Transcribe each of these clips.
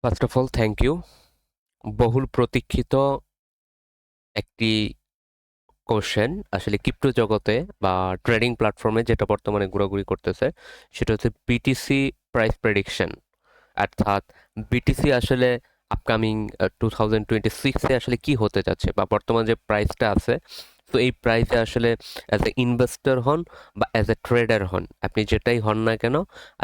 First of all thank you. বহুল প্রতীক্ষিত একটি কোশ্চেন আসলে ক্রিপ্টো জগতে বা ট্রেডিং প্ল্যাটফর্মে যেটা বর্তমানে ঘোরাঘুরি করতেছে সেটা হচ্ছে বিটিসি প্রাইস প্রেডিকশন। অর্থাৎ বিটিসি আসলে আপকামিং 2026-এ আসলে কি হতে যাচ্ছে বা বর্তমান যে প্রাইসটা আছে, তো এই প্রাইসে আসলে অ্যাজ এ ইনভেস্টর হন বা অ্যাজ এ ট্রেডার হন, আপনি যেটাই হন না কেন,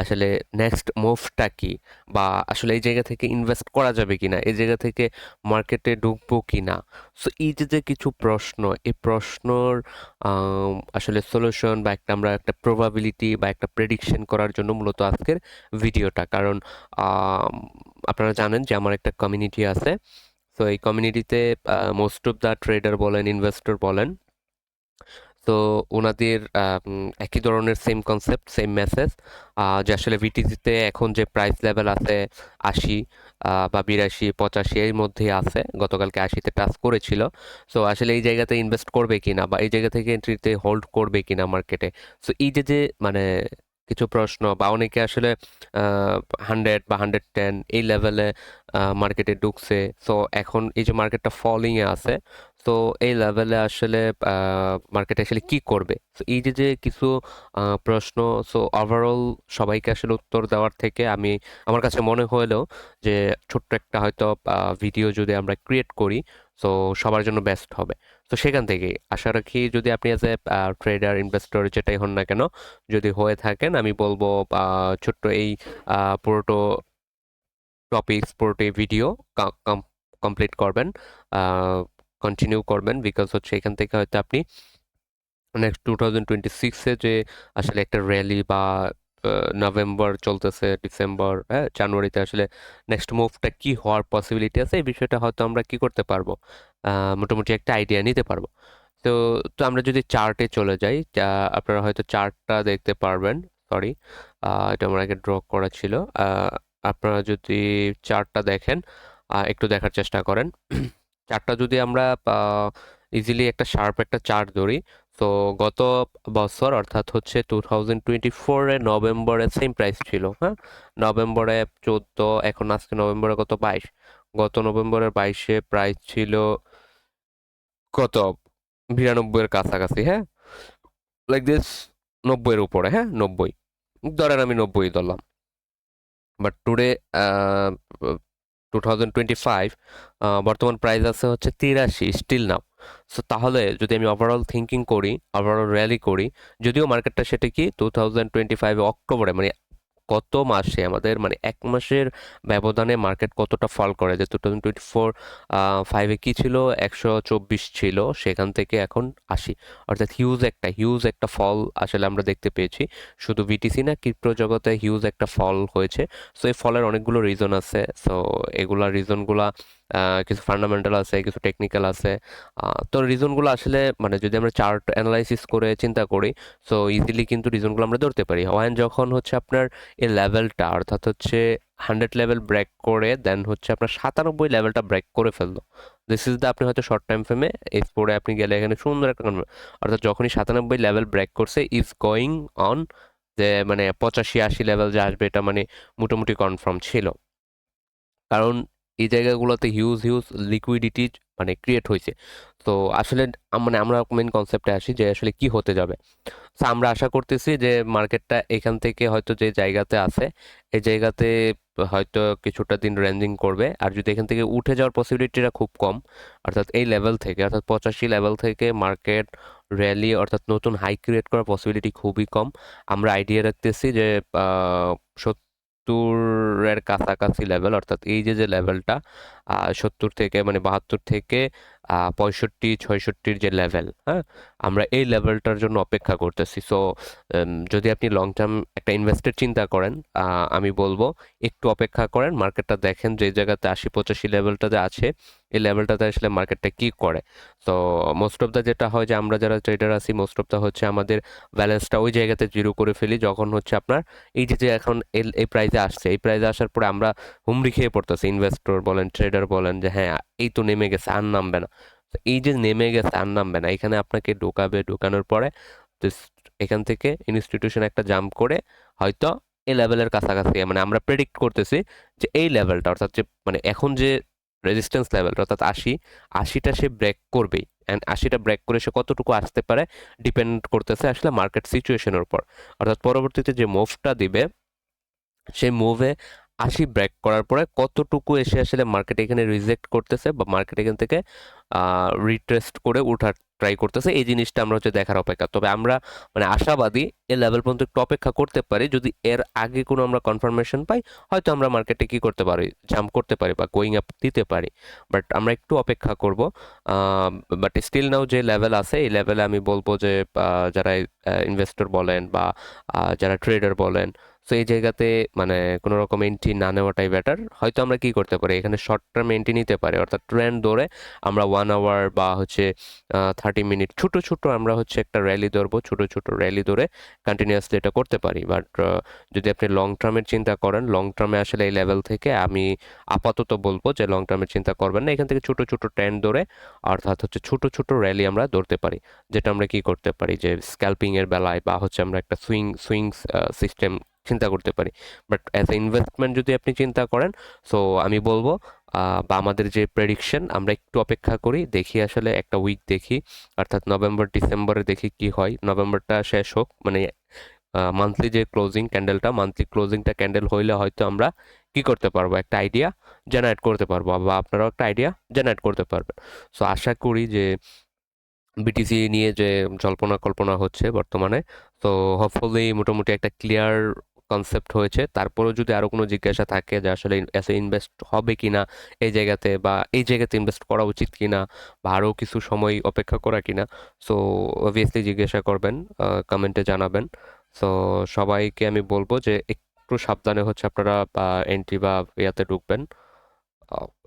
আসলে নেক্সট মুভটা কি, বা আসলে এই জায়গা থেকে ইনভেস্ট করা যাবে কিনা, এই জায়গা থেকে মার্কেটে ঢুকবো কিনা। সো এই যে কিছু প্রশ্ন, এই প্রশ্নর আসলে সলিউশন বা আমরা একটা প্রবাবিলিটি বা একটা প্রেডিকশন করার জন্য মূলত আজকের ভিডিওটা। কারণ আম, আপনারা জানেন যে আমার একটা কমিউনিটি আছে। তো এই কমিউনিটিতে মোস্ট অফ দ্য ট্রেডার বলেন, ইনভেস্টর বলেন, তো ওনাদের একই ধরনের সেম কনসেপ্ট, সেম মেসেজ, যে আসলে ভিটিজিতে এখন যে প্রাইস লেভেল আছে 80 বা 82 85 এর মধ্যেই আছে, গতকালকে 80-তে টাচ করেছিল। সো আসলে এই জায়গাতে ইনভেস্ট করবে কিনা বা এই জায়গা থেকে এন্ট্রিতে হোল্ড করবে কিনা মার্কেটে। সো এই যে মানে কিছু প্রশ্ন, বা অনেকে আসলে 100 বা 110 এই লেভেলে মার্কেটে ঢুকছে। সো এখন এই যে মার্কেটটা ফলিংয়ে আছে, তো এই লেভেলে আসলে মার্কেট আসলে কি করবে। তো এই যে কিছু প্রশ্ন, সো ওভারঅল সবাইকে আসলে উত্তর দেওয়ার থেকে আমি, আমার কাছে মনে হলো যে ছোট্ট একটা হয়তো ভিডিও যদি আমরা ক্রিয়েট করি, তো সবার জন্য বেস্ট হবে। তো সেখান থেকে আশা রাখি যদি আপনি অ্যাজ এ ট্রেডার, ইনভেস্টর যেটাই হন না কেন, যদি হয়ে থাকেন, আমি বলবো ছোট্ট এই পুরোটো টপিকস, পুরোটো ভিডিও কমপ্লিট করবেন, কন্টিনিউ করবেন, বিকজ হচ্ছে এখান থেকে হয়তো আপনি নেক্সট 2026-এ যে আসলে একটা র্যালি বা নভেম্বর চলতেছে, ডিসেম্বর, হ্যাঁ, জানুয়ারিতে আসলে নেক্সট মুভটা কি হওয়ার পসিবিলিটি আছে, এই বিষয়টা হয়তো আমরা কি করতে পারবো, মোটামুটি একটা আইডিয়া নিতে পারবো। তো তো আমরা যদি চার্টে চলে যাই, আপনারা হয়তো চার্টটা দেখতে পারবেন। সরি, এটা আমার আগে ড্র করা ছিল। আহ, আপনারা যদি চার্টটা দেখেন, একটু দেখার চেষ্টা করেন। চার্টটা যদি আমরা ইজিলি একটা শার্প একটা চার্ট ধরি, তো গত বছর অর্থাৎ হচ্ছে 2024-এ নভেম্বরে সেম প্রাইস ছিল, হ্যাঁ, নভেম্বরে 14, এখন আজকে নভেম্বরে কত, 22, গত নভেম্বরের 22-এ প্রাইস ছিল কত, 92-এর কাছাকাছি, হ্যাঁ, লাইক দিস, 90-এর উপরে, হ্যাঁ, 90, ধরেন আমি 90 ধরলাম। বাট টুডে 2025 বর্তমান প্রাইস আছে হচ্ছে 83 স্টিল নাও। সো তাহলে যদি আমি ওভারঅল থিঙ্কিং করি, ওভারঅল র্যালি করি, যদিও মার্কেটটা সেটা কি 2025 অক্টোবরে, মানে কত মাসে আমাদের, মানে এক মাসের ব্যবধানে মার্কেট কতটা ফল করে, যে 2024 ফাইভে কি ছিল, 124 ছিল, সেখান থেকে এখন 80, অর্থাৎ হিউজ একটা ফল আসলে আমরা দেখতে পেয়েছি। শুধু বিটিসি না, ক্রিপ্টো জগতে হিউজ একটা ফল হয়েছে। সো এই ফলের অনেকগুলো রিজন আছে। সো এগুলা রিজনগুলা কিছু ফান্ডামেন্টাল আছে, কিছু টেকনিক্যাল আছে। তো রিজনগুলো আসলে মানে যদি আমরা চার্ট অ্যানালাইসিস করে চিন্তা করি, সো ইজিলি কিন্তু রিজনগুলো আমরা ধরতে পারি। ওয়ান যখন হচ্ছে আপনার এই লেভেলটা, অর্থাৎ হচ্ছে 100 লেভেল ব্রেক করে দেন হচ্ছে আপনার 97 লেভেলটা ব্রেক করে ফেললো, দিস ইজ দ্য, আপনি হয়তো শর্ট টাইম ফ্রেমে এক্সপোর্টে আপনি গেলে এখানে সুন্দর একটা অর্থাৎ যখনই 97 লেভেল ব্রেক করছে, ইজ গোয়িং অন, যে মানে 85-80 লেভেল যে আসবে, এটা মানে মোটামুটি কনফার্ম ছিল। কারণ এই জায়গাগুলোতে হিউজ হিউজ লিকুইডিটি মানে ক্রিয়েট হয়েছে। তো আসলে মানে আমরা মেন কনসেপ্টে আসি যে আসলে কি হতে যাবে। তো আমরা আশা করতেছি যে মার্কেটটা এখান থেকে হয়তো যে জায়গাতে আছে, এই জায়গাতে হয়তো কিছুটা দিন রেঞ্জিং করবে। আর যদি এখান থেকে উঠে যাওয়ার পসিবিলিটিটা খুব কম, অর্থাৎ এই লেভেল থেকে, অর্থাৎ 85 লেভেল থেকে মার্কেট র্যালি অর্থাৎ নতুন হাই ক্রিয়েট করার পসিবিলিটি খুবই কম। আমরা আইডিয়া রাখতেছি যে 70-এর কাছাকাছি লেভেল, অর্থাৎ এই যে লেভেলটা 70 থেকে মানে 72 থেকে 65 66-র যে লেভেল, হ্যাঁ, আমরা এই লেভেলটার জন্য অপেক্ষা করতেছি। সো যদি আপনি লং টার্ম একটা ইনভেস্টের চিন্তা করেন, আমি বলবো একটু অপেক্ষা করেন, মার্কেটটা দেখেন যে জায়গাতে 80 85 লেভেলটাতে আছে, এই লেভেলটাতে আসলে মার্কেটটা কি করে। তো মোস্ট অফ দ্য যেটা হয় যে আমরা যারা ট্রেডার আছি, মোস্ট অফ দ্য হচ্ছে আমাদের ব্যালেন্সটা ওই জায়গাতে জিরো করে ফেলি, যখন হচ্ছে আপনার এই যে এখন এই প্রাইসে আসছে, এই প্রাইসে আসার পরে আমরা হুমড়ি খেয়ে পড়তেছি, ইনভেস্টর বলেন, ট্রেডার বলেন, যে হ্যাঁ এই তো নেমে গেছে, আর নামবে না। তো এই যে নেমে গেছে আর নামবে না, এখানে আপনাকে ঢোকাবে, ঢোকানোর পরে তো এখান থেকে ইনস্টিটিউশন একটা জাম্প করে হয়তো এই লেভেলের কাছাকাছি, মানে আমরা প্রেডিক্ট করতেছি যে এই লেভেলটা অর্থাৎ যে মানে এখন যে রেজিস্ট্যান্স লেভেলটা অর্থাৎ 80টা সে ব্রেক করবেই, অ্যান্ড 80টা ব্রেক করে সে কতটুকু আসতে পারে ডিপেন্ড করতেছে আসলে মার্কেট সিচুয়েশনের উপর। অর্থাৎ পরবর্তীতে যে মুভটা দিবে সেই মুভে 80 ব্রেক করার পরে কতটুকু এসে আসলে মার্কেট এখানে রিজেক্ট করতেছে বা মার্কেট এখান থেকে রিট্রেস্ট করে উঠার ট্রাই করতেছে, এই জিনিসটা আমরা হচ্ছে দেখার অপেক্ষা। তবে আমরা মানে আশাবাদী এই লেভেল পর্যন্ত একটু অপেক্ষা করতে পারি, যদি এর আগে কোনো আমরা কনফার্মেশন পাই হয়তো আমরা মার্কেটে কি করতে পারি, জাম্প করতে পারি বা গোয়িং আপ দিতে পারি। বাট আমরা একটু অপেক্ষা করব। বাট স্টিল নাও যে লেভেল আছে এই লেভেলে আমি বলবো যে যারা ইনভেস্টর বলেন বা যারা ট্রেডার বলেন, সো এই জায়গাতে মানে কোনো রকম এন্ট্রি না নেওয়াটাই বেটার। হয়তো আমরা কি করতে পারি, এখানে শর্ট টার্ম এন্ট্রি নিতে পারি, অর্থাৎ ট্রেন্ড ধরে আমরা 1 আওয়ার বা হচ্ছে 30 মিনিট ছোট ছোট আমরা হচ্ছে একটা র্যালি ধরবো, ছোট ছোট র্যালি ধরে কন্টিনিউয়াসলি এটা করতে পারি। বাট যদি আপনি লং টার্মের চিন্তা করেন, লং টার্মে আসলে এই লেভেল থেকে আমি আপাতত বলবো যে লং টার্মের চিন্তা করবেন না, এখান থেকে ছোট ছোট ট্রেন্ড ধরে অর্থাৎ হচ্ছে ছোট ছোট র্যালি আমরা ধরতে পারি, যেটা আমরা কি করতে পারি যে স্ক্যাল্পিং এর বেলায় বা হচ্ছে আমরা একটা সুইং সিস্টেম চিন্তা করতে পারি। বাট অ্যাজ এ ইনভেস্টমেন্ট যদি আপনি চিন্তা করেন, সো আমি বলবো বা আমাদের যে প্রেডিকশন আমরা একটু অপেক্ষা করি, দেখি আসলে একটা উইক দেখি, অর্থাৎ নভেম্বর ডিসেম্বরে দেখি কি হয়। নভেম্বরটা শেষ হোক, মানে মান্থলি যে ক্লোজিং ক্যান্ডেলটা, মান্থলি ক্লোজিংটা ক্যান্ডেল হইলে হয়তো আমরা কি করতে পারবো, একটা আইডিয়া জেনারেট করতে পারবো বা আপনারাও একটা আইডিয়া জেনারেট করতে পারবেন। সো আশা করি যে বিটিসি নিয়ে যে জল্পনা কল্পনা হচ্ছে বর্তমানে, তো হোপফুলি মোটামুটি একটা ক্লিয়ার কনসেপ্ট হয়েছে। তারপরেও যদি আরো কোনো জিজ্ঞাসা থাকে যে আসলে এসে ইনভেস্ট হবে কিনা এই জায়গাতে, বা এই জায়গাতে ইনভেস্ট করা উচিত কিনা, বা আরো কিছু সময় অপেক্ষা করা কিনা, সো অবভিয়াসলি জিজ্ঞাসা করবেন, কমেন্টে জানাবেন। সো সবাইকে আমি বলবো যে একটু সাবধানে হচ্ছে আপনারা এন্ট্রি বা ইয়াতে ঢুকবেন,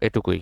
এটুকুই।